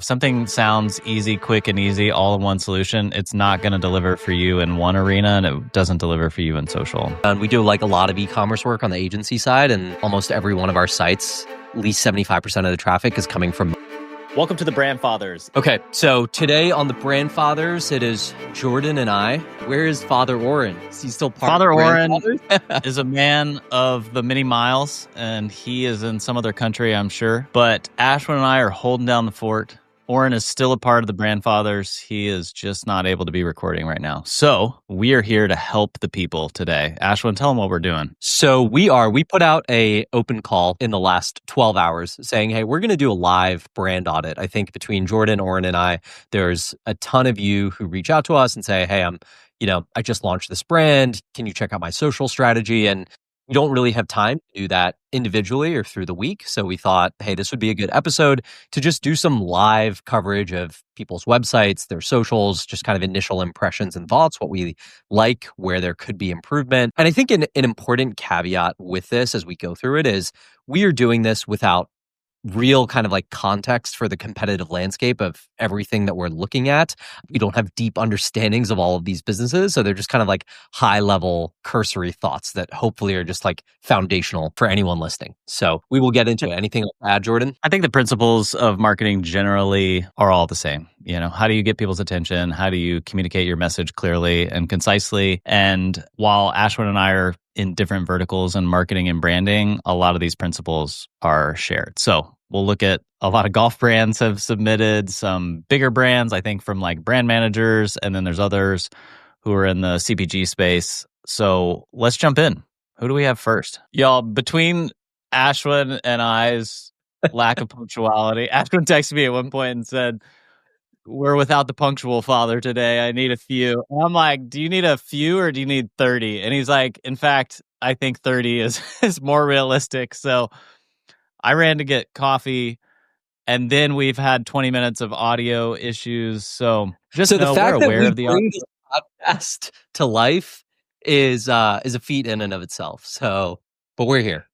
If something sounds easy, quick, and easy, all in one solution, it's not going to deliver for you in one arena, and it doesn't deliver for you in social. And we do like a lot of e-commerce work on the agency side, and almost every one of our sites, at least 75% of the traffic is coming from. Welcome to the Brand Fathers. Okay, so today on the Brand Fathers, it is Jordan and I. Where is Father Oren? Is he still part Father of Oren Fathers? is a man of the many miles, and he is in some other country, I'm sure. But Ashwin and I are holding down the fort. Oren is still a part of the Brand Fathers. He is just not able to be recording right now. So we are here to help the people today. Ashwin, tell them what we're doing. So we put out a open call in the last 12 hours saying, hey, we're going to do a live brand audit. I think between Jordan, Oren, and I, there's a ton of you who reach out to us and say, hey, I just launched this brand. Can you check out my social strategy? And we don't really have time to do that individually or through the week. So we thought, hey, this would be a good episode to just do some live coverage of people's websites, their socials, just kind of initial impressions and thoughts, what we like, where there could be improvement. And I think an important caveat with this as we go through it is we are doing this without real kind of like context for the competitive landscape of everything that we're looking at. We don't have deep understandings of all of these businesses. So they're just kind of like high level cursory thoughts that hopefully are just like foundational for anyone listening. So we will get into it. Anything to add, Jordan? I think the principles of marketing generally are all the same. How do you get people's attention? How do you communicate your message clearly and concisely? And while Ashwin and I are in different verticals in marketing and branding, a lot of these principles are shared. So we'll look at a lot of golf brands have submitted, some bigger brands, I think from like brand managers, and then there's others who are in the CPG space. So let's jump in. Who do we have first? Y'all, between Ashwin and I's lack of punctuality, Ashwin texted me at one point and said, we're without the punctual father today. I need a few. And I'm like, do you need a few or do you need 30? And he's like, in fact, I think 30 is more realistic. So I ran to get coffee, and then we've had 20 minutes of audio issues. So just know we're aware of the bring this podcast to life is a feat in and of itself. So, but we're here.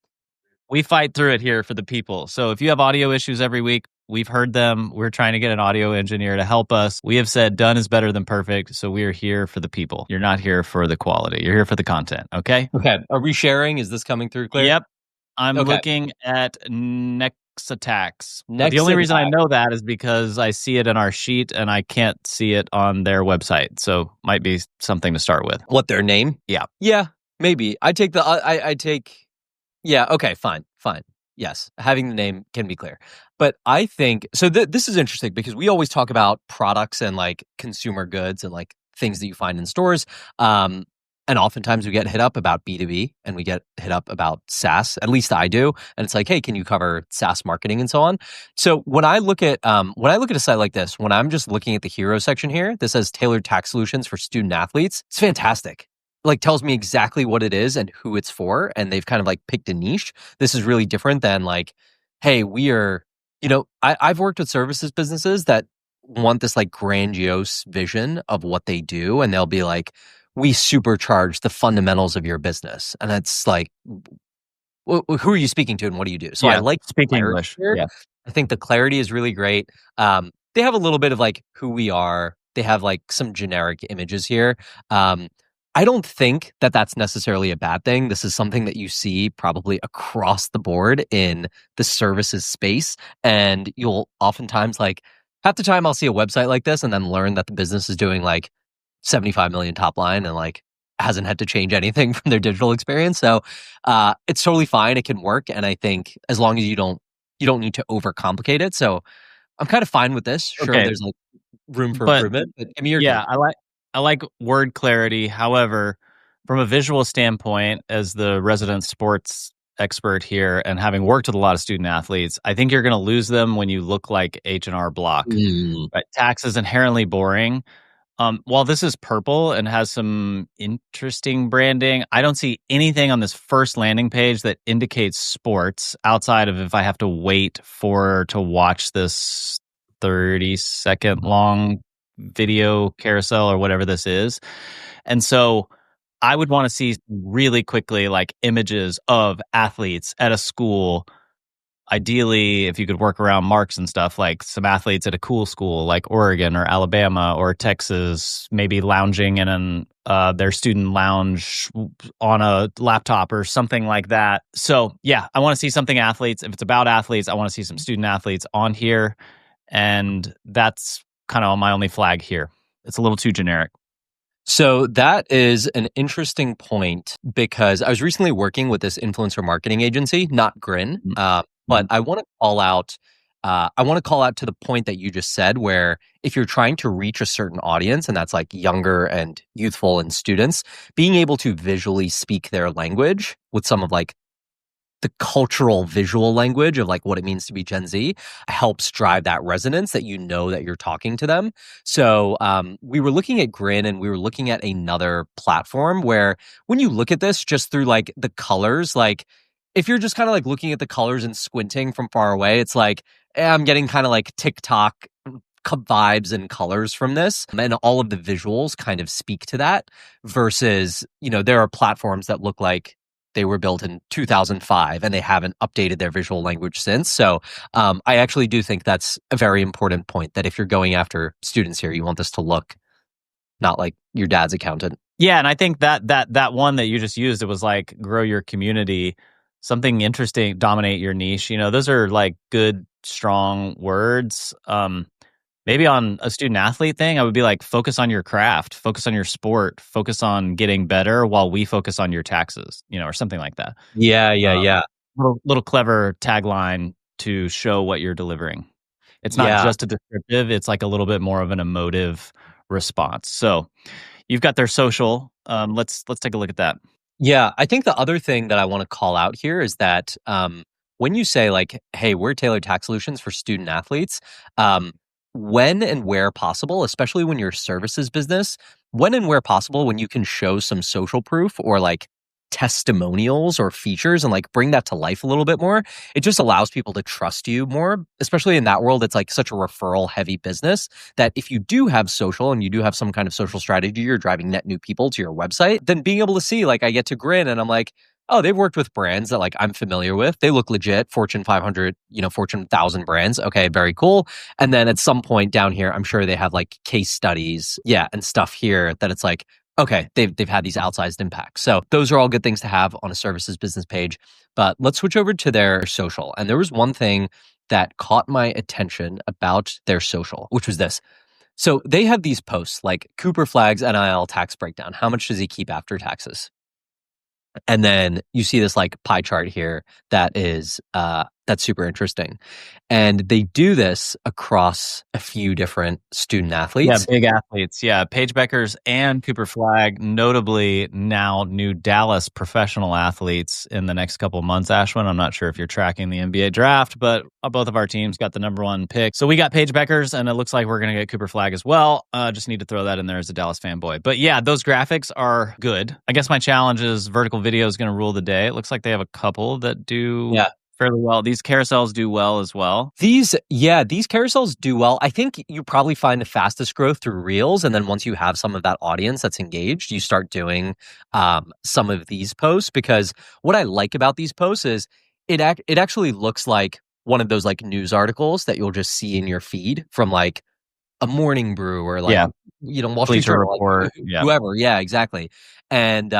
We fight through it here for the people. So if you have audio issues every week, we've heard them. We're trying to get an audio engineer to help us. We have said done is better than perfect. So we are here for the people. You're not here for the quality. You're here for the content. Okay? Okay. Are we sharing? Is this coming through clear? Yep. I'm looking at Nexa Tax. The only reason I know that is because I see it in our sheet and I can't see it on their website. So might be something to start with. What, their name? Yeah. Yeah, maybe. I take... Yeah, okay, fine. Yes, having the name can be clear. But I think, so this is interesting because we always talk about products and like consumer goods and like things that you find in stores. And oftentimes we get hit up about B2B and we get hit up about SaaS, at least I do. And it's like, hey, can you cover SaaS marketing and so on? So when I look at a site like this, when I'm just looking at the hero section here, this says tailored tax solutions for student athletes. It's fantastic. Like tells me exactly what it is and who it's for. And they've kind of like picked a niche. This is really different than like, hey, we are, I've worked with services businesses that want this like grandiose vision of what they do. And they'll be like, we supercharge the fundamentals of your business. And it's like, who are you speaking to and what do you do? So I like speaking English. Here. Yeah. I think the clarity is really great. They have a little bit of like who we are. They have like some generic images here. I don't think that that's necessarily a bad thing. This is something that you see probably across the board in the services space. And you'll oftentimes like half the time I'll see a website like this and then learn that the business is doing like 75 million top line and like hasn't had to change anything from their digital experience. So it's totally fine. It can work. And I think as long as you don't need to overcomplicate it. So I'm kind of fine with this. Sure, there's like room for improvement. But give me your take. I like word clarity. However, from a visual standpoint, as the resident sports expert here and having worked with a lot of student athletes, I think you're going to lose them when you look like H&R Block. Right? Tax is inherently boring. While this is purple and has some interesting branding, I don't see anything on this first landing page that indicates sports outside of if I have to wait to watch this 30-second long video carousel or whatever this is. And so I would want to see really quickly like images of athletes at a school ideally, if you could work around marks and stuff, like some athletes at a cool school like Oregon or Alabama or Texas, maybe lounging in their student lounge on a laptop or something like that. So yeah, I want to see something athletes. If it's about athletes, I want to see some student athletes on here. And that's kind of my only flag here. It's a little too generic. So that is an interesting point because I was recently working with this influencer marketing agency, not Grin, but I want to call out. I want to call out to the point that you just said, where if you're trying to reach a certain audience, and that's like younger and youthful and students, being able to visually speak their language with some of like the cultural visual language of like what it means to be Gen Z helps drive that resonance that you know that you're talking to them. So we were looking at Grin and we were looking at another platform where when you look at this just through like the colors, like if you're just kind of like looking at the colors and squinting from far away, it's like, I'm getting kind of like TikTok vibes and colors from this. And all of the visuals kind of speak to that versus, there are platforms that look like they were built in 2005 and they haven't updated their visual language since. So I actually do think that's a very important point, that if you're going after students here, you want this to look not like your dad's accountant. Yeah, and I think that one that you just used, it was like grow your community, something interesting, dominate your niche. Those are like good, strong words. Maybe on a student athlete thing, I would be like, focus on your craft, focus on your sport, focus on getting better while we focus on your taxes, or something like that. Yeah. Little clever tagline to show what you're delivering. It's not just a descriptive, it's like a little bit more of an emotive response. So you've got their social. Let's take a look at that. Yeah, I think the other thing that I want to call out here is that when you say like, hey, we're tailored tax solutions for student athletes, when and where possible, especially when you're a services business, when and where possible, when you can show some social proof or like testimonials or features and like bring that to life a little bit more, it just allows people to trust you more, especially in that world. It's like such a referral heavy business that if you do have social and you do have some kind of social strategy, you're driving net new people to your website, then being able to see, like, I get to Grin and I'm like, oh, they've worked with brands that like I'm familiar with. They look legit, Fortune 500, Fortune 1000 brands. Okay, very cool. And then at some point down here, I'm sure they have like case studies, and stuff here that it's like, okay, they've had these outsized impacts. So those are all good things to have on a services business page. But let's switch over to their social. And there was one thing that caught my attention about their social, which was this. So they have these posts like Cooper Flagg's NIL tax breakdown. How much does he keep after taxes? And then you see this like pie chart here that is that's super interesting. And they do this across a few different student athletes. Yeah, big athletes. Yeah, Paige Beckers and Cooper Flagg, notably now new Dallas professional athletes in the next couple of months, Ashwin. I'm not sure if you're tracking the NBA draft, but both of our teams got the number one pick. So we got Paige Beckers, and it looks like we're going to get Cooper Flagg as well. Just need to throw that in there as a Dallas fanboy. But yeah, those graphics are good. I guess my challenge is vertical video is going to rule the day. It looks like they have a couple that do fairly well. These carousels do well as well. These carousels do well. I think you probably find the fastest growth through Reels. And then once you have some of that audience that's engaged, you start doing some of these posts. Because what I like about these posts is it actually looks like one of those like news articles that you'll just see in your feed from like a Morning Brew or like, Wall Street Journal, Report, whoever. Yeah, exactly. And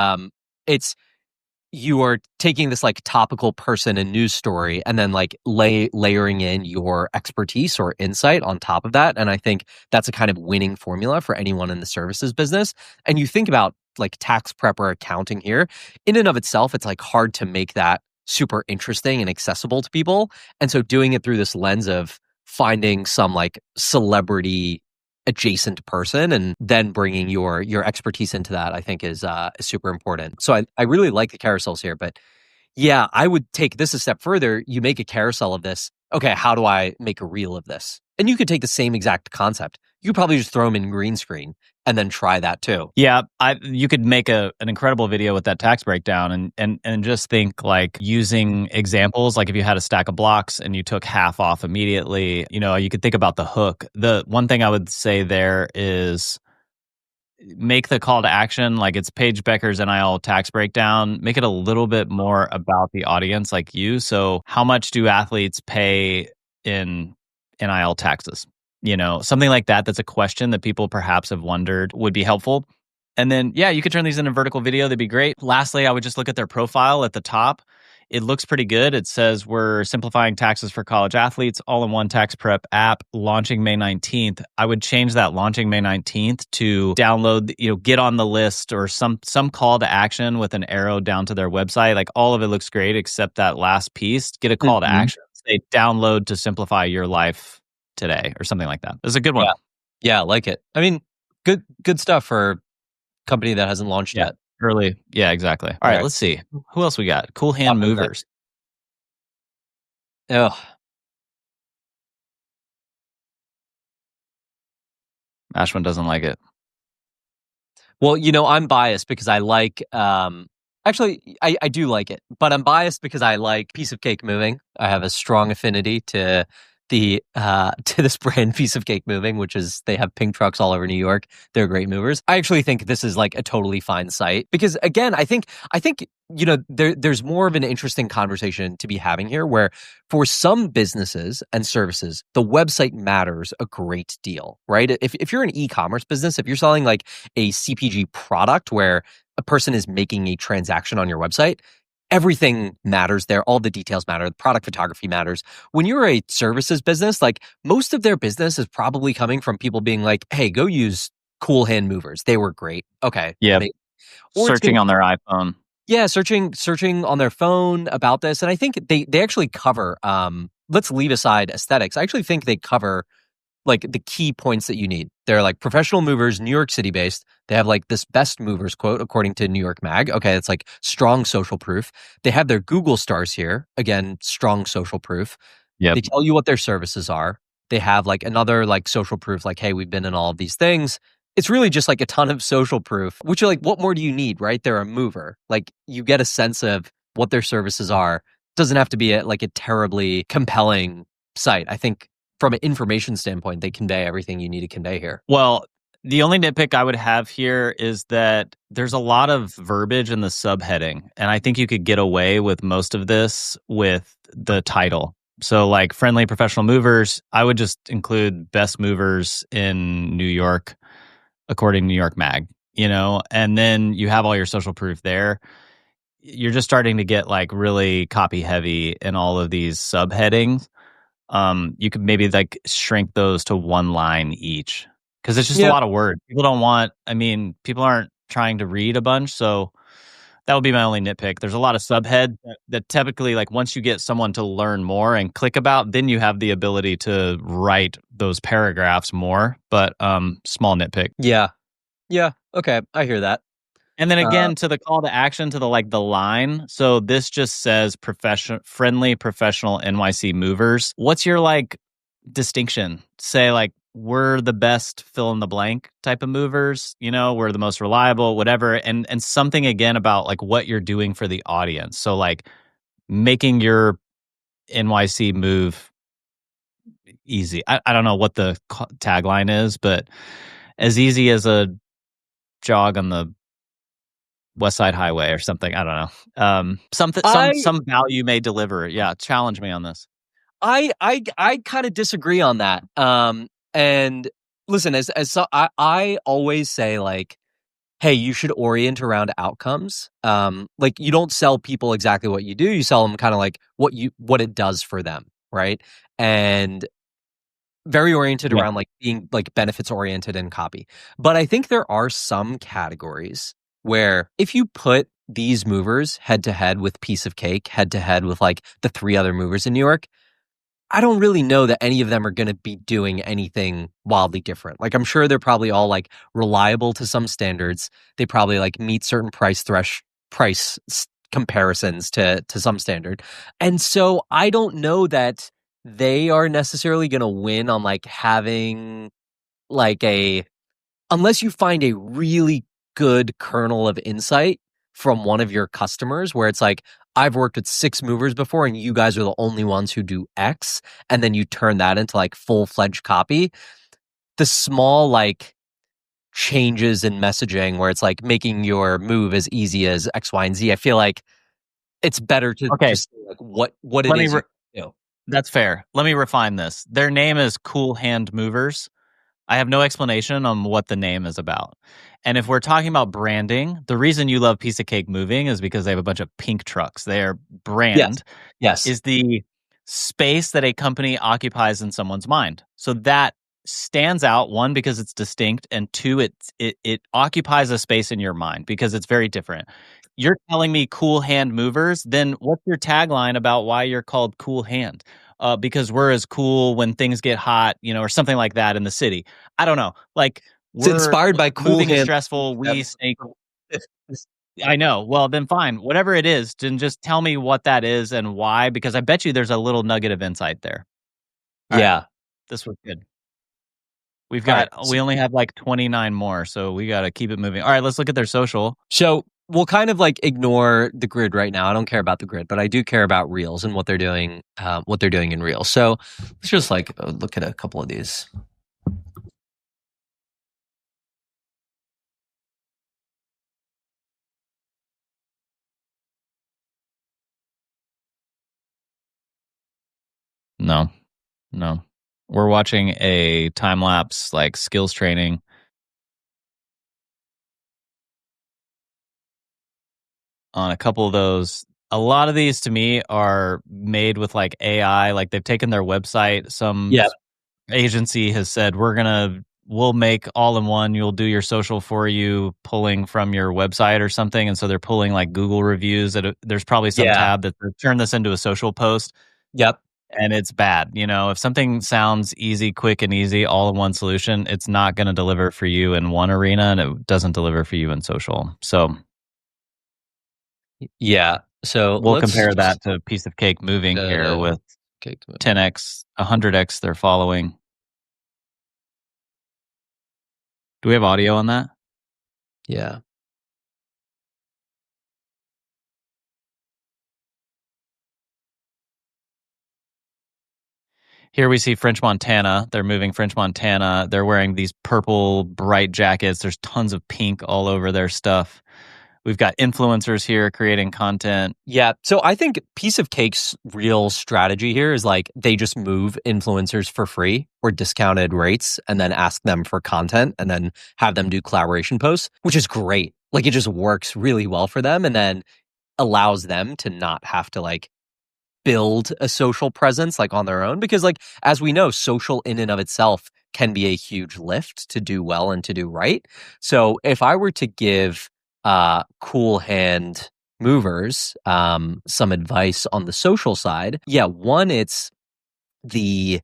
you are taking this like topical person and news story and then like layering in your expertise or insight on top of that. And I think that's a kind of winning formula for anyone in the services business. And you think about like tax prep or accounting here, in and of itself, it's like hard to make that super interesting and accessible to people. And so doing it through this lens of finding some like celebrity adjacent person and then bringing your expertise into that, I think is super important. So I really like the carousels here, but yeah, I would take this a step further. You make a carousel of this. Okay, how do I make a reel of this? And you could take the same exact concept. You could probably just throw them in green screen and then try that too. Yeah, you could make an incredible video with that tax breakdown and just think like using examples. Like if you had a stack of blocks and you took half off immediately, you could think about the hook. The one thing I would say there is make the call to action like it's Paige Becker's NIL tax breakdown, make it a little bit more about the audience like you. So how much do athletes pay in NIL taxes? Something like that. That's a question that people perhaps have wondered would be helpful. And then, yeah, you could turn these into vertical video. That'd be great. Lastly, I would just look at their profile at the top. It looks pretty good. It says we're simplifying taxes for college athletes, all-in-one tax prep app, launching May 19th. I would change that launching May 19th to download, get on the list or some call to action with an arrow down to their website. Like all of it looks great except that last piece. Get a call to action. Say download to simplify your life today or something like that. It's a good one. Yeah, I like it. I mean, good stuff for company that hasn't launched yet. Early. Yeah, exactly. All right, let's see. Who else we got? Coolhand Movers. Oh. Ashwin doesn't like it. Well, I'm biased because I like actually I do like it, but I'm biased because I like Piece of Cake Moving. I have a strong affinity to this brand Piece of Cake Moving, which is they have pink trucks all over New York. They're great movers. I actually think this is like a totally fine site because again, I think there's more of an interesting conversation to be having here where for some businesses and services, the website matters a great deal, right? If you're an e-commerce business, if you're selling like a CPG product where a person is making a transaction on your website, everything matters there. All the details matter. The product photography matters. When you're a services business, like most of their business is probably coming from people being like, hey, go use Coolhand Movers. They were great. Okay. Yeah. Searching on their iPhone. Yeah. Searching on their phone about this. And I think they actually cover, let's leave aside aesthetics. I actually think they cover like the key points that you need. They're like professional movers, New York City based. They have like this best movers quote, according to New York Mag. Okay. It's like strong social proof. They have their Google stars here. Again, strong social proof. Yeah. They tell you what their services are. They have like another like social proof, like, hey, we've been in all of these things. It's really just like a ton of social proof, which are like, what more do you need, right? They're a mover. Like you get a sense of what their services are. Doesn't have to be like a terribly compelling site. I think from an information standpoint, they convey everything you need to convey here. Well, the only nitpick I would have here is that there's a lot of verbiage in the subheading, and I think you could get away with most of this with the title. So like friendly professional movers, I would just include best movers in New York, according to New York Mag, and then you have all your social proof there. You're just starting to get like really copy heavy in all of these subheadings. You could maybe like shrink those to one line each because it's just a lot of words. People aren't trying to read a bunch. So that would be my only nitpick. There's a lot of subhead that typically like once you get someone to learn more and click about, then you have the ability to write those paragraphs more, but small nitpick. Yeah. Yeah. Okay. I hear that. And then again, to the call to action, to the line. So this just says friendly professional NYC movers. What's your distinction? Say we're the best fill in the blank type of movers. We're the most reliable, whatever. And something again about what you're doing for the audience. So making your NYC move easy. I don't know what the tagline is, but as easy as a jog on the West Side Highway or something. I don't know. Some value may deliver. Yeah, challenge me on this. I kind of disagree on that. And listen, I always say hey, you should orient around outcomes. You don't sell people exactly what you do. You sell them kind of what it does for them, right? And very oriented around being benefits oriented in copy. But I think there are some categories where if you put these movers head to head with Piece of Cake, head to head with the three other movers in New York, I don't really know that any of them are going to be doing anything wildly different. I'm sure they're probably all reliable to some standards. They probably meet certain price comparisons to some standard. And so I don't know that they are necessarily going to win on having unless you find a really good kernel of insight from one of your customers where it's I've worked with 6 movers before and you guys are the only ones who do X, and then you turn that into full-fledged copy. The small changes in messaging where it's like making your move as easy as X, Y, and Z. I feel like it's better to just say like what it is. That's fair. Let me refine this. Their name is Coolhand Movers. I have no explanation on what the name is about. And if we're talking about branding, the reason you love Piece of Cake Moving is because they have a bunch of pink trucks. Their brand is the space that a company occupies in someone's mind. So that stands out, one, because it's distinct, and two, it occupies a space in your mind because it's very different. You're telling me Cool Hand Movers, then what's your tagline about why you're called Cool Hand? Because we're as cool when things get hot, or something like that in the city. I don't know. Like, it's inspired by Cool moving Hand. Is stressful. We stay. I know. Well, then fine. Whatever it is, then just tell me what that is and why, because I bet you there's a little nugget of insight there. All right. This was good. We only have like 29 more, so we got to keep it moving. All right, let's look at their social. So we'll kind of like ignore the grid right now. I don't care about the grid, but I do care about Reels and what they're doing in Reels. So let's just like look at a couple of these. No. We're watching a time lapse like skills training. On a couple of those. A lot of these to me are made with like AI, like they've taken their website. Some agency has said, we'll make all in one. You'll do your social for you, pulling from your website or something. And so they're pulling like Google reviews. There's probably some tab that turn this into a social post. And it's bad. If something sounds easy, quick and easy, all in one solution, it's not going to deliver for you in one arena, and it doesn't deliver for you in social. So so we'll compare that to Piece of Cake Moving here with 10x, 100x they're following. Do we have audio on that? Yeah. Here we see French Montana. They're moving French Montana. They're wearing these purple bright jackets. There's tons of pink all over their stuff. We've got influencers here creating content. Yeah. So I think Piece of Cake's real strategy here is like they just move influencers for free or discounted rates and then ask them for content and then have them do collaboration posts, which is great. Like it just works really well for them and then allows them to not have to like build a social presence like on their own, because like as we know, social in and of itself can be a huge lift to do well and to do right. So if I were to give Coolhand Movers some advice on the social side, one, it's these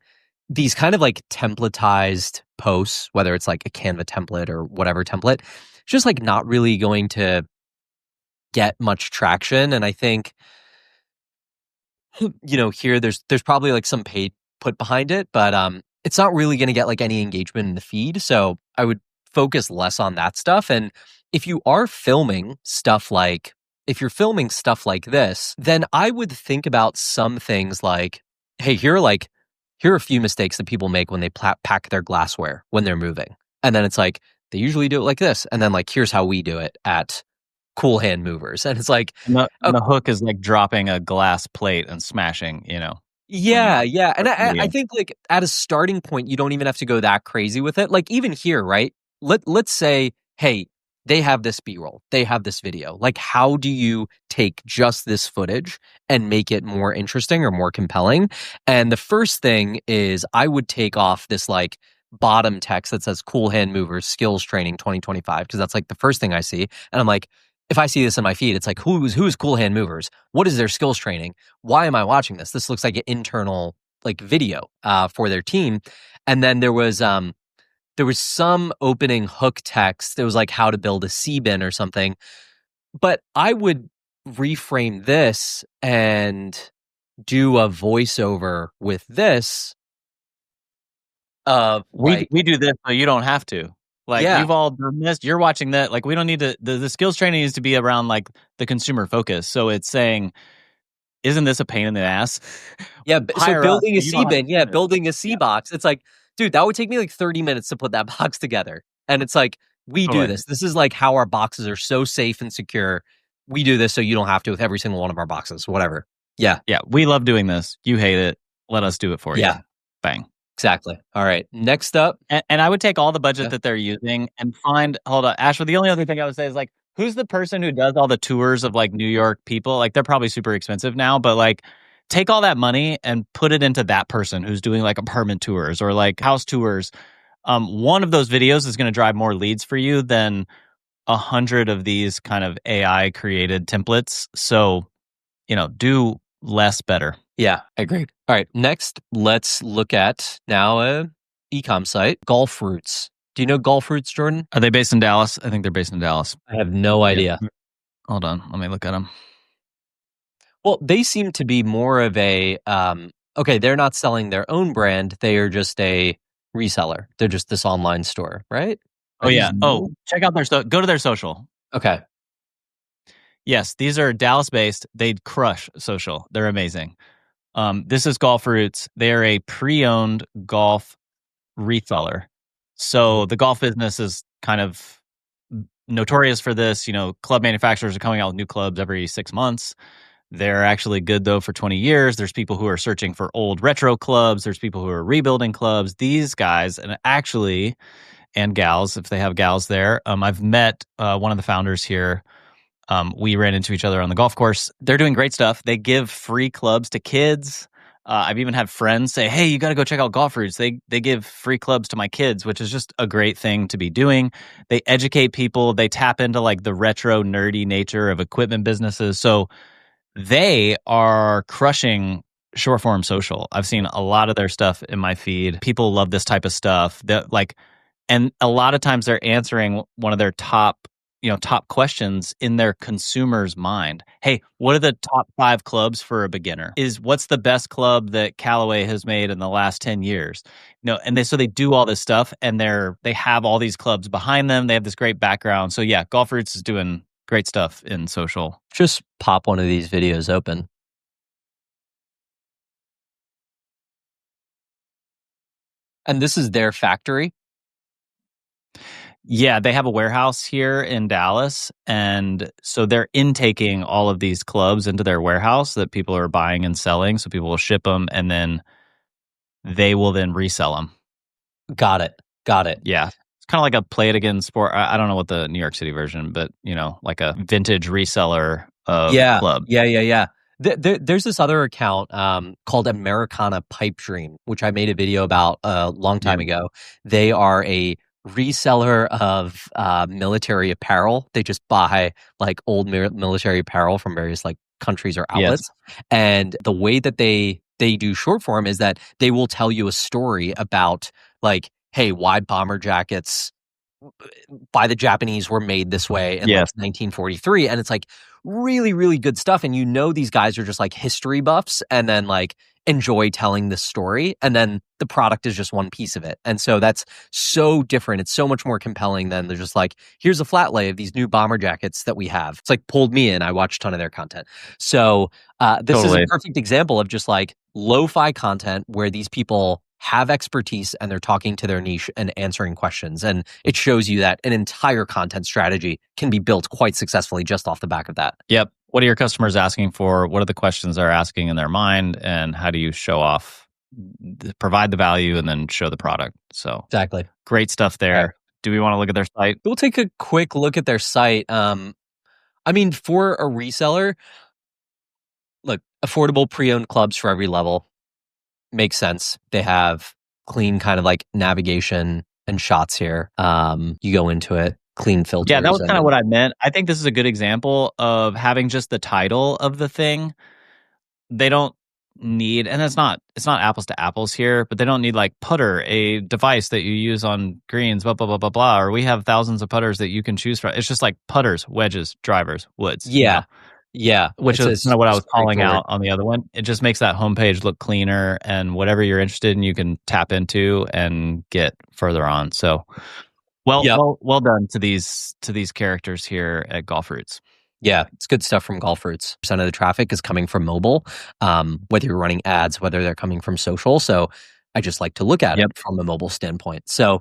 kind of like templatized posts, whether it's like a Canva template or whatever template, just like not really going to get much traction. And I think here there's probably like some paid put behind it, but it's not really going to get like any engagement in the feed. So I would focus less on that stuff. And if you are filming stuff like this, then I would think about some things like, hey, here are a few mistakes that people make when they pack their glassware when they're moving. And then it's like, they usually do it like this. And then like, here's how we do it at Coolhand Movers. And it's like the hook is like dropping a glass plate and smashing, Yeah. And I think like at a starting point, you don't even have to go that crazy with it. Like even here, right? Let's say, hey, they have this B-roll, they have this video. Like how do you take just this footage and make it more interesting or more compelling? And the first thing is I would take off this like bottom text that says Coolhand Movers Skills Training 2025, because that's like the first thing I see. And I'm like, if I see this in my feed, it's like, who's Coolhand Movers? What is their skills training? Why am I watching this? This looks like an internal like video for their team. And then there was some opening hook text. It was like how to build a C-bin or something. But I would reframe this and do a voiceover with this. We do this, so you don't have to. Like you've all done this. You're watching that. Like we don't need to. The skills training needs to be around like the consumer focus. So it's saying, isn't this a pain in the ass? Yeah. So building a C-bin, building a C box. It's like, dude, that would take me like 30 minutes to put that box together. And it's like, We do Totally. this. This is like how our boxes are so safe and secure. We do this so you don't have to with every single one of our boxes, whatever. Yeah. Yeah, we love doing this. You hate it. Let us do it for you. Yeah. Bang. Exactly. All right. Next up. And I would take all the budget Yeah. that they're using and find, hold on, Ashwood, the only other thing I would say is like, who's the person who does all the tours of like New York people? Like they're probably super expensive now, but like take all that money and put it into that person who's doing like apartment tours or like house tours. One of those videos is going to drive more leads for you than 100 of these kind of AI created templates. So, do less better. Yeah, I agree. All right. Next, let's look at now a e-com site, GolfRoots. Do you know GolfRoots, Jordan? Are they based in Dallas? I think they're based in Dallas. I have no idea. Hold on. Let me look at them. Well, they seem to be more of a, okay, they're not selling their own brand. They are just a reseller. They're just this online store, right? Oh, yeah. Oh, check out their go to their social. Okay. Yes, these are Dallas based. They'd crush social. They're amazing. This is GolfRoots. They are a pre-owned golf reseller. So the golf business is kind of notorious for this. Club manufacturers are coming out with new clubs every 6 months. They're actually good, though, for 20 years. There's people who are searching for old retro clubs. There's people who are rebuilding clubs. These guys, and gals, if they have gals there. I've met one of the founders here. We ran into each other on the golf course. They're doing great stuff. They give free clubs to kids. I've even had friends say, hey, you got to go check out GolfRoots. They give free clubs to my kids, which is just a great thing to be doing. They educate people. They tap into like the retro nerdy nature of equipment businesses. So they are crushing short form social. I've seen a lot of their stuff in my feed. People love this type of stuff. And a lot of times they're answering one of their top questions in their consumer's mind. Hey, what are the top 5 clubs for a beginner? What's the best club that Callaway has made in the last 10 years? And they do all this stuff and they have all these clubs behind them. They have this great background. So yeah, GolfRoots is doing great stuff in social. Just pop one of these videos open. And this is their factory? Yeah, they have a warehouse here in Dallas. And so they're intaking all of these clubs into their warehouse that people are buying and selling. So people will ship them and then they will then resell them. Got it. Yeah. It's kind of like a Play It Again sport. I don't know what the New York City version, but like a vintage reseller of club. Yeah. There's this other account called Americana Pipe Dream, which I made a video about a long time ago. They are a reseller of military apparel. They just buy like old military apparel from various like countries or outlets. Yes. And the way that they do short form is that they will tell you a story about like, hey, why bomber jackets by the Japanese were made this way in like 1943. And it's like really, really good stuff. And these guys are just like history buffs and then like enjoy telling this story. And then the product is just one piece of it. And so that's so different. It's so much more compelling than they're just like, here's a flat lay of these new bomber jackets that we have. It's like pulled me in. I watched a ton of their content. So this is a perfect example of just like lo-fi content where these people have expertise and they're talking to their niche and answering questions. And it shows you that an entire content strategy can be built quite successfully just off the back of that. Yep. What are your customers asking for? What are the questions they're asking in their mind? And how do you show off, provide the value, and then show the product? So exactly. Great stuff there. Right. Do we want to look at their site? We'll take a quick look at their site. I mean, for a reseller, look, affordable pre-owned clubs for every level. Makes sense. They have clean kind of like navigation and shots here. You go into it, clean filters. Yeah, that was kind of what I meant. I think this is a good example of having just the title of the thing. They don't need, and it's not apples to apples here, but they don't need like putter, a device that you use on greens, blah, blah, blah, blah, blah. Or we have thousands of putters that you can choose from. It's just like putters, wedges, drivers, woods. Yeah. Yeah. Which is kind of what I was calling out on the other one. It just makes that homepage look cleaner, and whatever you're interested in, you can tap into and get further on. So well done to these characters here at GolfRoots. Yeah, it's good stuff from GolfRoots. % of the traffic is coming from mobile, whether you're running ads, whether they're coming from social. So I just like to look at it from a mobile standpoint. So,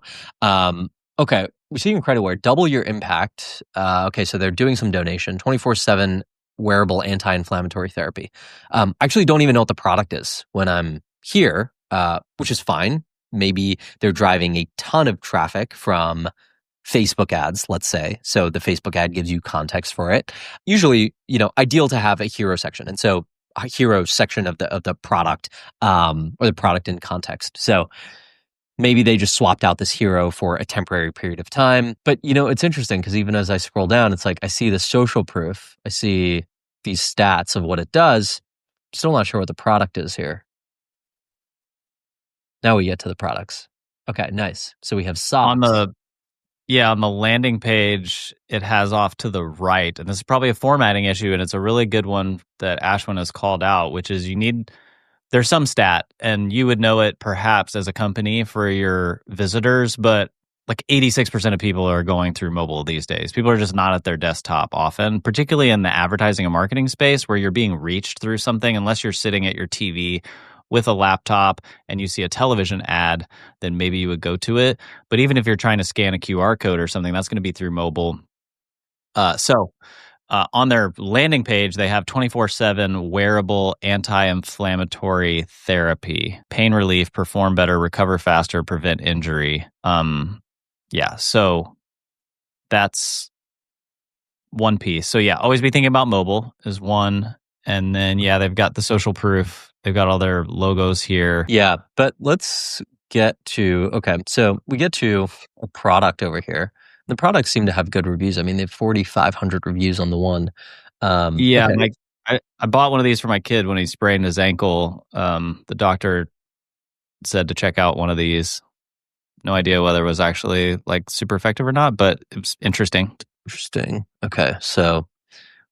Okay, we see IncrediWear, double your impact. Okay, so they're doing some donation, 24/7 wearable anti-inflammatory therapy. I actually don't even know what the product is when I'm here, which is fine. Maybe they're driving a ton of traffic from Facebook ads, let's say. So the Facebook ad gives you context for it. Usually, ideal to have a hero section. And so a hero section of the product, or the product in context. So maybe they just swapped out this hero for a temporary period of time. But it's interesting because even as I scroll down, it's like I see the social proof. I see these stats of what it does. Still not sure what the product is here. Now we get to the products. Okay, nice. So we have socks. On the landing page, it has off to the right, and this is probably a formatting issue, and it's a really good one that Ashwin has called out, which is there's some stat, and you would know it perhaps as a company for your visitors, but like 86% of people are going through mobile these days. People are just not at their desktop often, particularly in the advertising and marketing space where you're being reached through something, unless you're sitting at your TV with a laptop and you see a television ad, then maybe you would go to it. But even if you're trying to scan a QR code or something, that's going to be through mobile. On their landing page, they have 24/7 wearable anti-inflammatory therapy, pain relief, perform better, recover faster, prevent injury. So that's one piece. So yeah, always be thinking about mobile is one. And then, they've got the social proof. They've got all their logos here. Yeah, but let's get to, okay, so we get to a product over here. The products seem to have good reviews. I mean, they have 4,500 reviews on the one. Okay. I bought one of these for my kid when he sprained his ankle. The doctor said to check out one of these. No idea whether it was actually like super effective or not, but it was interesting. Interesting. Okay, so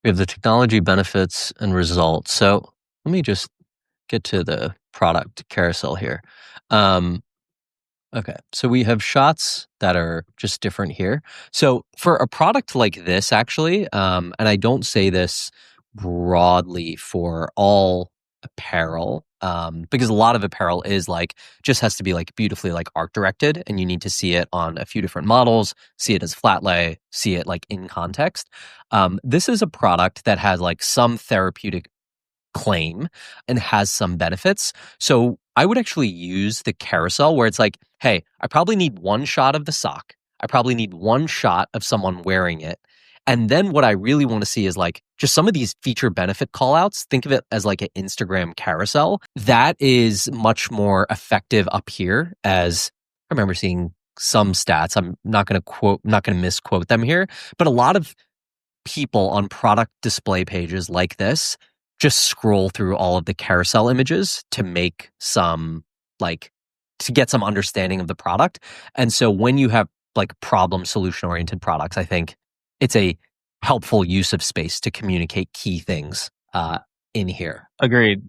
we have the technology benefits and results. So let me just get to the product carousel here. Okay, so we have shots that are just different here. So for a product like this, actually, and I don't say this broadly for all apparel, because a lot of apparel is like just has to be like beautifully like art directed, and you need to see it on a few different models, see it as flat lay, see it like in context. This is a product that has like some therapeutic claim and has some benefits. So I would actually use the carousel where it's like, hey, I probably need one shot of the sock. I probably need one shot of someone wearing it. And then what I really want to see is like just some of these feature benefit callouts. Think of it as like an Instagram carousel. That is much more effective up here, as I remember seeing some stats. I'm not going to misquote them here, but a lot of people on product display pages like this just scroll through all of the carousel images to make some to get some understanding of the product. And so when you have like problem solution oriented products, I think it's a helpful use of space to communicate key things in here. Agreed.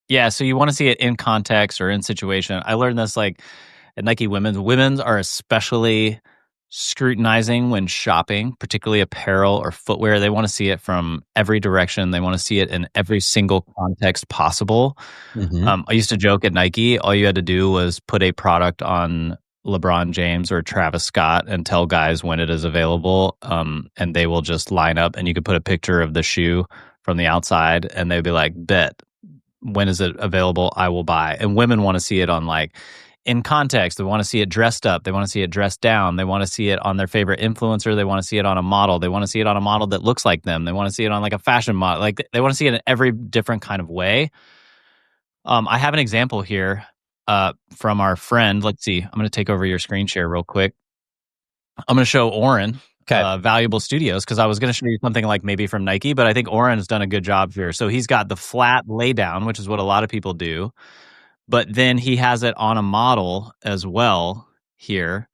Yeah, so you want to see it in context or in situation. I learned this like at Nike Women's. Women's are especially scrutinizing when shopping, particularly apparel or footwear. They want to see it from every direction. They want to see it in every single context possible. Mm-hmm. I used to joke at Nike, all you had to do was put a product on LeBron James or Travis Scott and tell guys when it is available, and they will just line up, and you could put a picture of the shoe from the outside, and they'd be like, bet, when is it available? I will buy. And women want to see it on like in context. They want to see it dressed up. They want to see it dressed down. They want to see it on their favorite influencer. They want to see it on a model. They want to see it on a model that looks like them. They want to see it on like a fashion model. Like they want to see it in every different kind of way. I have an example here from our friend. Let's see. I'm going to take over your screen share real quick. I'm going to show Oren Valuable Studios, because I was going to show you something like maybe from Nike, but I think Oren's done a good job here. So he's got the flat lay down, which is what a lot of people do. But then he has it on a model as well here.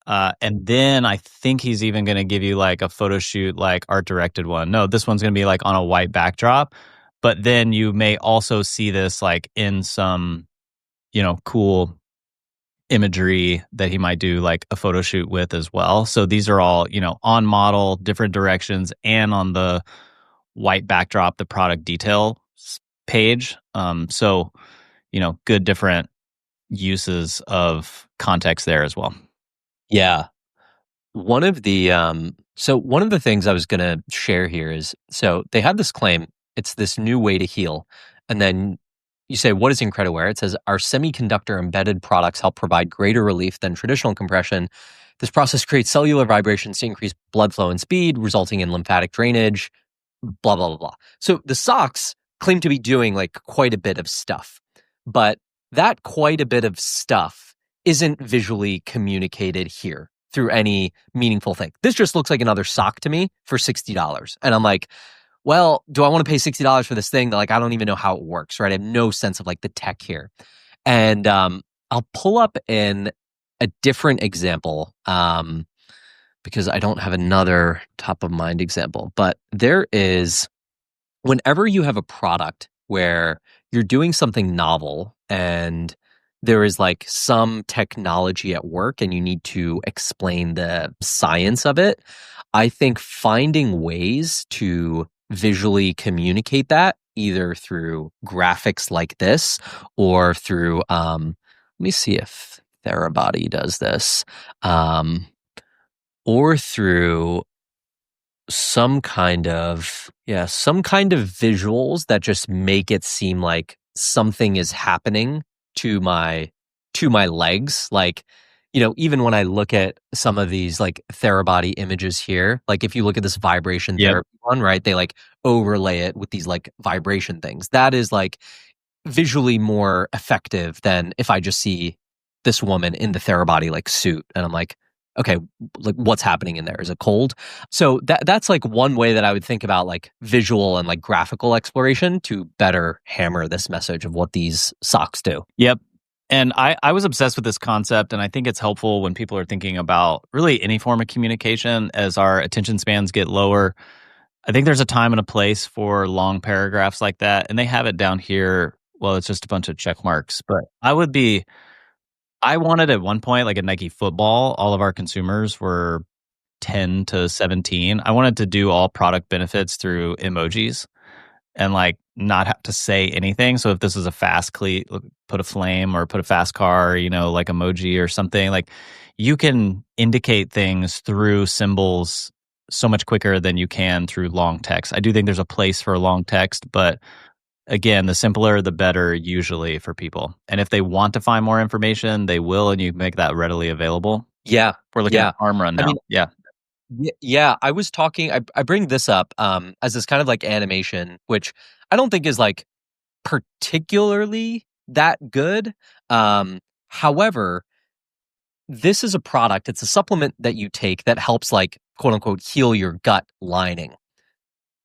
And then I think he's even going to give you like a photo shoot, like art directed one. No, this one's going to be like on a white backdrop. But then you may also see this like in some, cool imagery that he might do like a photo shoot with as well. So these are all, on model, different directions, and on the white backdrop, the product detail page. So good different uses of context there as well. Yeah. one of the things I was going to share here is, so they have this claim, it's this new way to heal. And then you say, what is IncrediWear? It says, our semiconductor embedded products help provide greater relief than traditional compression. This process creates cellular vibrations to increase blood flow and speed, resulting in lymphatic drainage, blah, blah, blah, blah. So the socks claim to be doing like quite a bit of stuff, but that quite a bit of stuff isn't visually communicated here through any meaningful thing. This just looks like another sock to me for $60. And I'm like, well, do I want to pay $60 for this thing that like I don't even know how it works, right? I have no sense of like the tech here. And I'll pull up in a different example because I don't have another top of mind example. But there is, whenever you have a product where you're doing something novel and there is like some technology at work and you need to explain the science of it, I think finding ways to visually communicate that either through graphics like this or through, let me see if Therabody does this, or through some kind of visuals that just make it seem like something is happening to my legs. Like, you know, even when I look at some of these like Therabody images here, like if you look at this vibration therapy one, right, they like overlay it with these like vibration things. That is like visually more effective than if I just see this woman in the Therabody like suit and I'm like, okay, like what's happening in there? Is it cold? So that's like one way that I would think about like visual and like graphical exploration to better hammer this message of what these socks do. Yep. And I was obsessed with this concept, and I think it's helpful when people are thinking about really any form of communication as our attention spans get lower. I think there's a time and a place for long paragraphs like that, and they have it down here. Well, it's just a bunch of check marks, but I wanted at one point, like at Nike football, all of our consumers were 10 to 17. I wanted to do all product benefits through emojis and like not have to say anything. So if this is a fast cleat, put a flame or put a fast car, you know, like emoji or something, like you can indicate things through symbols so much quicker than you can through long text. I do think there's a place for long text, but again, the simpler, the better usually for people. And if they want to find more information, they will, and you make that readily available. Yeah. We're looking at Armra now. Yeah. I was talking, I bring this up as this kind of like animation, which I don't think is like particularly that good. However, this is a product, it's a supplement that you take that helps like quote unquote heal your gut lining.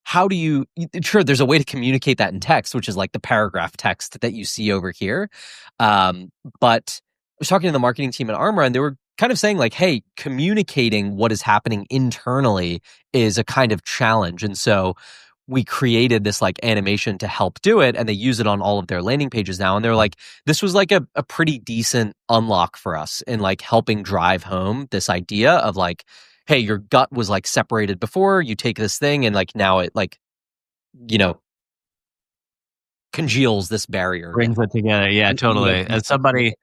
How do you, sure, there's a way to communicate that in text, which is like the paragraph text that you see over here. But I was talking to the marketing team at Armra, and they were kind of saying like, hey, communicating what is happening internally is a kind of challenge. And so we created this like animation to help do it, and they use it on all of their landing pages now. And they're like, this was like a pretty decent unlock for us in like helping drive home this idea of like, hey, your gut was like separated before, you take this thing and like now it like, you know, congeals this barrier. Brings it together. Yeah, totally. As somebody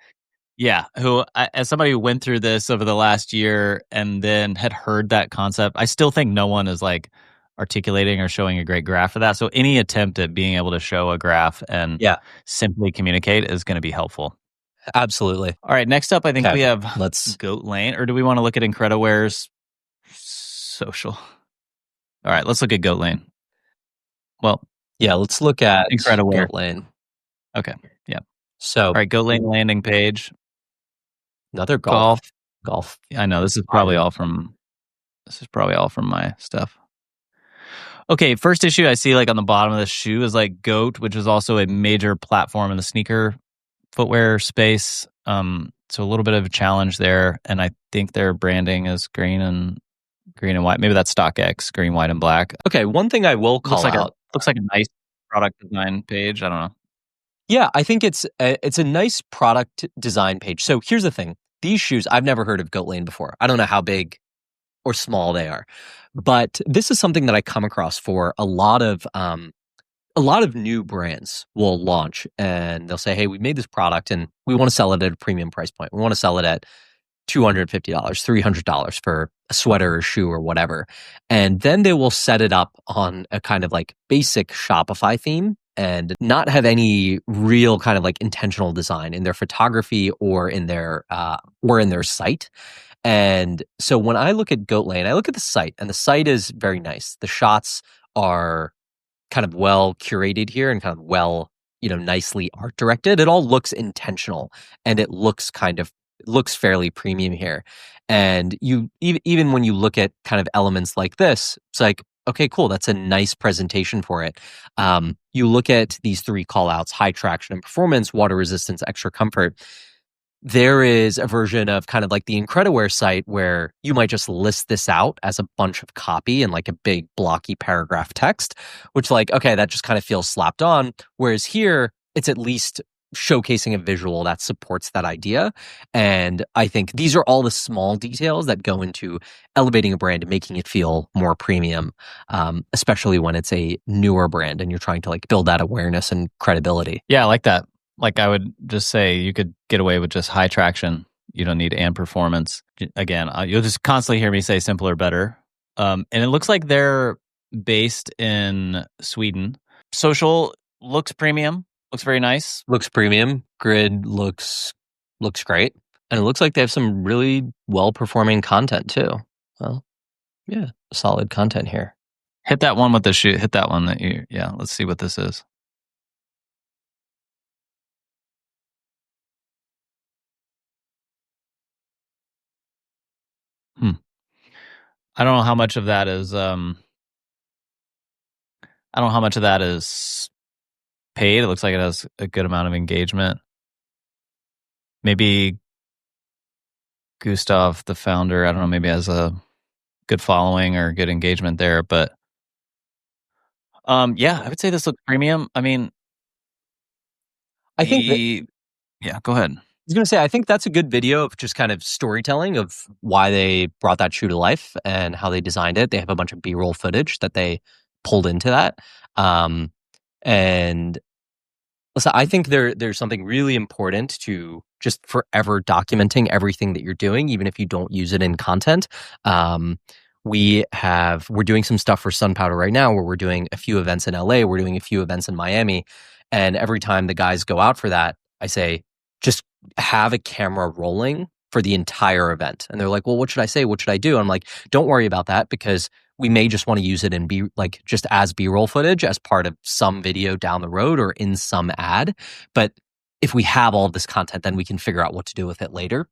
who went through this over the last year and then had heard that concept, I still think no one is like articulating or showing a great graph for that. So any attempt at being able to show a graph and simply communicate is going to be helpful. Absolutely. All right, next up, I think we have GoatLane, or do we want to look at IncrediWear's social? All right, let's look at GoatLane. Well, yeah, let's look at IncrediWear. GoatLane. Okay, yeah. So, all right, GoatLane landing page. Another golf. I know this is probably all from my stuff. Okay, first issue I see like on the bottom of the shoe is like Goat, which is also a major platform in the sneaker footwear space. So a little bit of a challenge there, and I think their branding is green and white. Maybe that's StockX, green, white, and black. Okay, one thing I will call out. Looks like a nice product design page. I don't know. Yeah, I think it's a nice product design page. So here's the thing. These shoes, I've never heard of GoatLane before. I don't know how big or small they are. But this is something that I come across for a lot of new brands will launch, and they'll say, hey, we made this product and we want to sell it at a premium price point. We want to sell it at $250, $300 for a sweater or shoe or whatever. And then they will set it up on a kind of like basic Shopify theme and not have any real kind of like intentional design in their photography or in their site. And so when I look at GoatLane, I look at the site, and the site is very nice. The shots are kind of well curated here and kind of well, nicely art directed. It all looks intentional, and it looks fairly premium here. And even when you look at kind of elements like this, it's like, okay, cool, that's a nice presentation for it. You look at these 3 call outs: high traction and performance, water resistance, extra comfort. There is a version of kind of like the IncrediWear site where you might just list this out as a bunch of copy and like a big blocky paragraph text, which like, okay, that just kind of feels slapped on. Whereas here, it's at least showcasing a visual that supports that idea. And I think these are all the small details that go into elevating a brand and making it feel more premium, especially when it's a newer brand and you're trying to like build that awareness and credibility. Yeah, I like that. Like I would just say you could get away with just high traction. You don't need and performance. Again, you'll just constantly hear me say simpler, better. And it looks like they're based in Sweden. Social looks premium. Looks very nice. Looks premium. Grid looks great. And it looks like they have some really well-performing content too. Well, yeah, solid content here. Hit that one with the shoe. Hit that one let's see what this is. I don't know how much of that is paid. It looks like it has a good amount of engagement. Maybe Gustav, the founder, I don't know, maybe has a good following or good engagement there. But I would say this looks premium. I mean, I think go ahead. I was going to say, I think that's a good video of just kind of storytelling of why they brought that shoe to life and how they designed it. They have a bunch of B-roll footage that they pulled into that. And listen, I think there's something really important to just forever documenting everything that you're doing, even if you don't use it in content. We're doing some stuff for Sunpowder right now where we're doing a few events in LA, we're doing a few events in Miami. And every time the guys go out for that, I say, just have a camera rolling for the entire event. And they're like, well, what should I say? What should I do? And I'm like, don't worry about that, because we may just want to use it and just as B-roll footage as part of some video down the road or in some ad. But if we have all of this content, then we can figure out what to do with it later.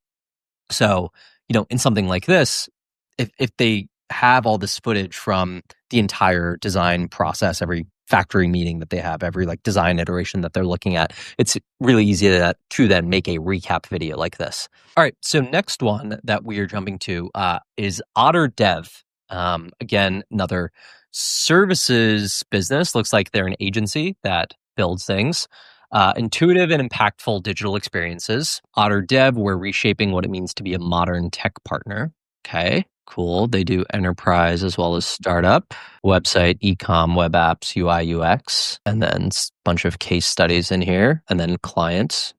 So, in something like this, if they have all this footage from the entire design process, every factory meeting that they have, every like design iteration that they're looking at, it's really easy to then make a recap video like this. All right, so next one that we are jumping to is OtterDev. Again, another services business. Looks like they're an agency that builds things. Intuitive and impactful digital experiences. OtterDev, we're reshaping what it means to be a modern tech partner. Okay, cool. They do enterprise as well as startup, website, e-com, web apps, UI, UX, and then a bunch of case studies in here, and then clients.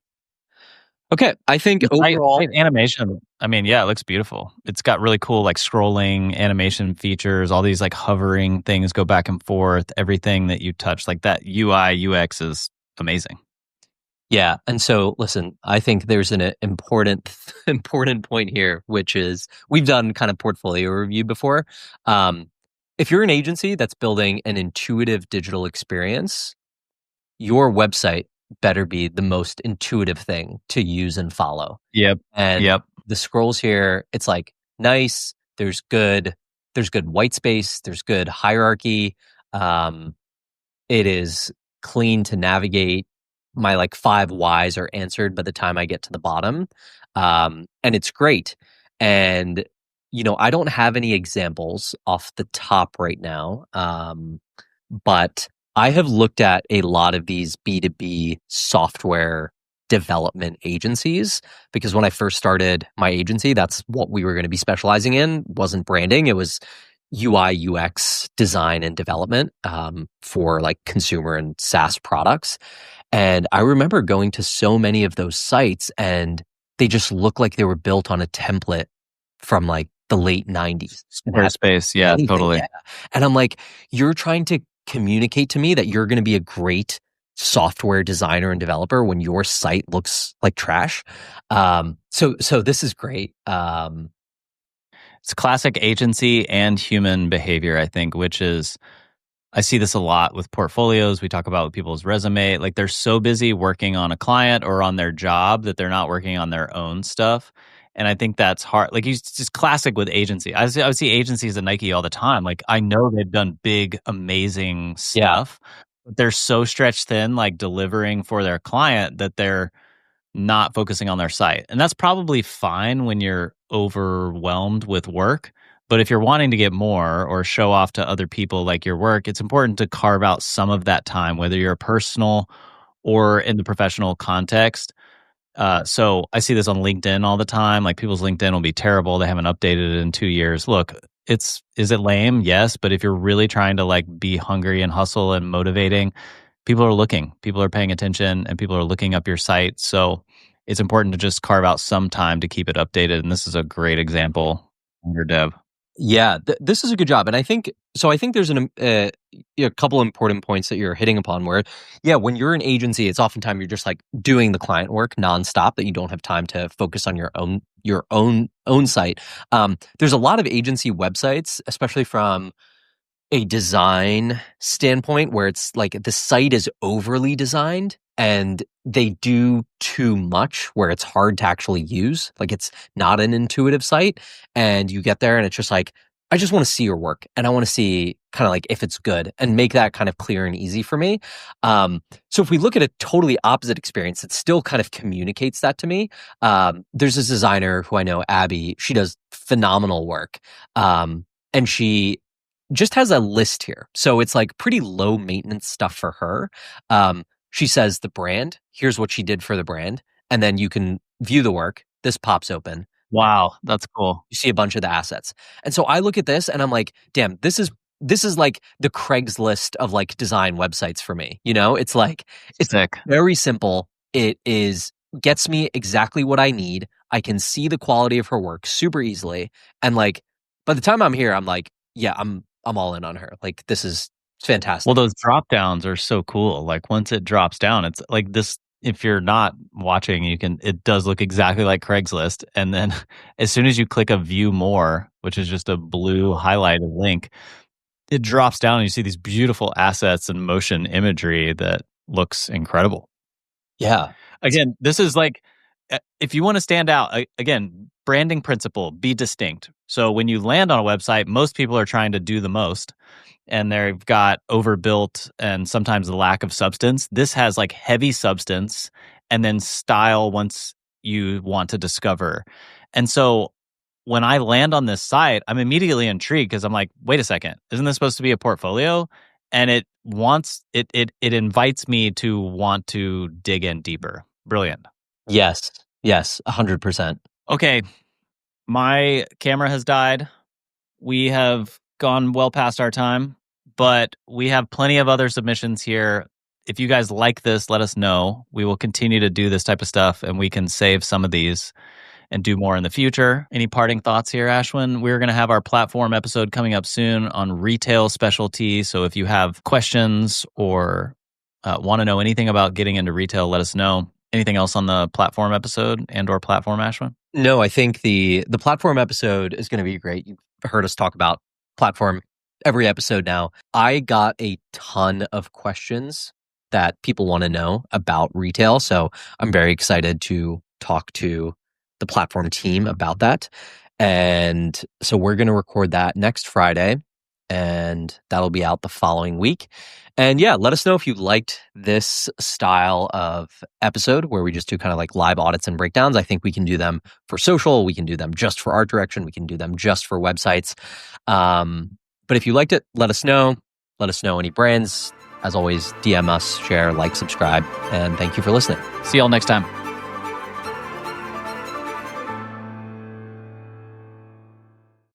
Okay, I think overall animation. I mean, yeah, it looks beautiful. It's got really cool like scrolling animation features. All these like hovering things go back and forth. Everything that you touch, like that UI UX is amazing. Yeah, and so listen, I think there's an important point here, which is we've done kind of portfolio review before. If you're an agency that's building an intuitive digital experience, your website better be the most intuitive thing to use and follow. Yep. And the scrolls here, it's like nice. There's good white space. There's good hierarchy. It is clean to navigate. My like 5 whys are answered by the time I get to the bottom. And it's great. And, I don't have any examples off the top right now. But I have looked at a lot of these B2B software development agencies, because when I first started my agency, that's what we were going to be specializing in. Wasn't branding. It was UI, UX design and development for like consumer and SaaS products. And I remember going to so many of those sites and they just look like they were built on a template from like the late 90s. Squarespace, yeah, Anything, totally. yeah. And I'm like, you're trying to communicate to me that you're going to be a great software designer and developer when your site looks like trash. So this is great. It's classic agency and human behavior, I think, which is, I see this a lot with portfolios. We talk about with people's resume. Like they're so busy working on a client or on their job that they're not working on their own stuff. And I think that's hard. Like it's just classic with agency. I would see agencies at Nike all the time. Like I know they've done big, amazing stuff, but they're so stretched thin, like delivering for their client that they're not focusing on their site. And that's probably fine when you're overwhelmed with work. But if you're wanting to get more or show off to other people like your work, it's important to carve out some of that time, whether you're personal or in the professional context. So I see this on LinkedIn all the time. Like people's LinkedIn will be terrible. They haven't updated it in 2 years. Look, is it lame? Yes. But if you're really trying to like be hungry and hustle and motivating, people are looking, people are paying attention, and people are looking up your site. So it's important to just carve out some time to keep it updated. And this is a great example under dev. Yeah, this is a good job. And I think there's a couple important points that you're hitting upon where, yeah, when you're an agency, it's oftentimes you're just like doing the client work nonstop that you don't have time to focus on your own site. There's a lot of agency websites, especially from a design standpoint, where it's like the site is overly designed and they do too much where it's hard to actually use. Like it's not an intuitive site, and you get there and it's just like, I just want to see your work and I want to see kind of like if it's good and make that kind of clear and easy for me. So if we look at a totally opposite experience, it still kind of communicates that to me. There's this designer who I know, Abby, she does phenomenal work. And she just has a list here. So it's like pretty low maintenance stuff for her. She says the brand, here's what she did for the brand. And then you can view the work. This pops open. Wow, that's cool. You see a bunch of the assets. And so I look at this and I'm like, damn, this is like the Craigslist of like design websites for me. You know, it's like, it's sick. Very simple. It gets me exactly what I need. I can see the quality of her work super easily. And like, by the time I'm here, I'm like, yeah, I'm all in on her. Like, this is fantastic. Well, those drop downs are so cool. Like once it drops down, it's like this. If you're not watching, it does look exactly like Craigslist. And then as soon as you click a view more, which is just a blue highlighted link, it drops down and you see these beautiful assets and motion imagery that looks incredible. Yeah. Again, this is like, if you want to stand out, again, branding principle, be distinct. So when you land on a website, most people are trying to do the most and they've got overbuilt and sometimes the lack of substance. This has like heavy substance and then style once you want to discover. And so when I land on this site, I'm immediately intrigued because I'm like, wait a second, isn't this supposed to be a portfolio? And it invites me to want to dig in deeper. Brilliant. Yes, 100%. Okay, my camera has died. We have gone well past our time, but we have plenty of other submissions here. If you guys like this, let us know. We will continue to do this type of stuff and we can save some of these and do more in the future. Any parting thoughts here, Ashwin? We're going to have our platform episode coming up soon on retail specialty. So if you have questions or want to know anything about getting into retail, let us know. Anything else on the platform episode or platform, Ashwin? No, I think the platform episode is going to be great. You've heard us talk about platform every episode now. I got a ton of questions that people want to know about retail. So I'm very excited to talk to the platform team about that. And so we're going to record that next Friday and that'll be out the following week. And yeah, let us know if you liked this style of episode where we just do kind of like live audits and breakdowns. I think we can do them for social. We can do them just for art direction. We can do them just for websites. But if you liked it, let us know. Let us know any brands. As always, DM us, share, like, subscribe, and thank you for listening. See y'all next time.